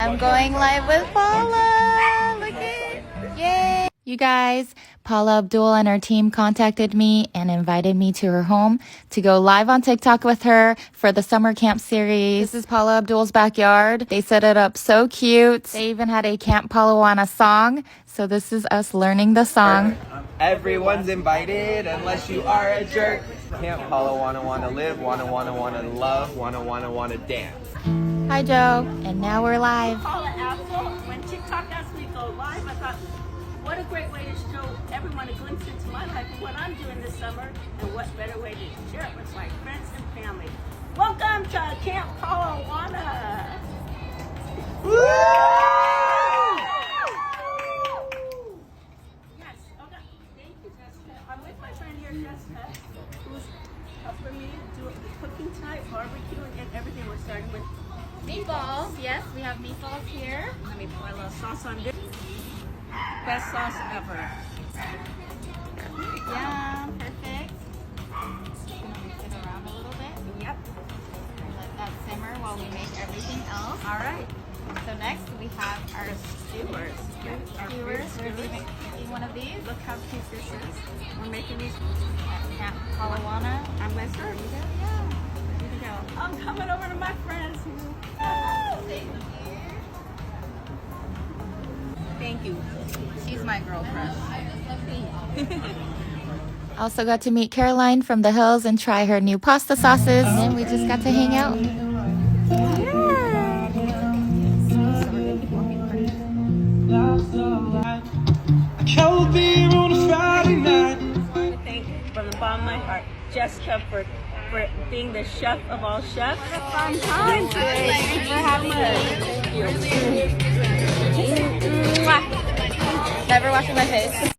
I'm going live with Paula. Look at, yay! You guys, Paula Abdul and her team contacted me and invited me to her home to go live on TikTok with her for the summer camp series. This is Paula Abdul's backyard. They set it up so cute. They even had a Camp Palawana song. So this is us learning the song. Everyone's invited unless you are a jerk. Camp Palawana wanna live, wanna love, wanna dance. Hi Joe, and now we're live. Paula Abdul. When TikTok asked me to go live, I thought, what a great way to show everyone a glimpse into my life and what I'm doing this summer, and what better way to share it with my friends and family. Welcome to Camp Palawana. Yes, okay. Thank you, Jessica. I'm with my friend here, Jessica, who's helping me do the cooking tonight, barbecuing, and everything. We're starting with Meatballs, yes, we have meatballs here. Let me pour a little sauce on this. Best sauce ever. Yeah, perfect. Just gonna mix it around a little bit. Yep. Let that simmer while we make everything else. All right. So next we have our Skewers. skewers. We're making one of these. Look how cute this is. We're making these. At Camp Palawana. I'm going to serve. Yeah. Here we go. I'm coming over to my friends. Thank you. Thank you. She's my girl crush. Also got to meet Caroline from the hills and try her new pasta sauces. And then we just got to hang out. Cold beer on a Friday night. I want to thank from the bottom of my heart Jessica for being the chef of all chefs. Fun time. Thanks for having me. Thank you. Never washing my face.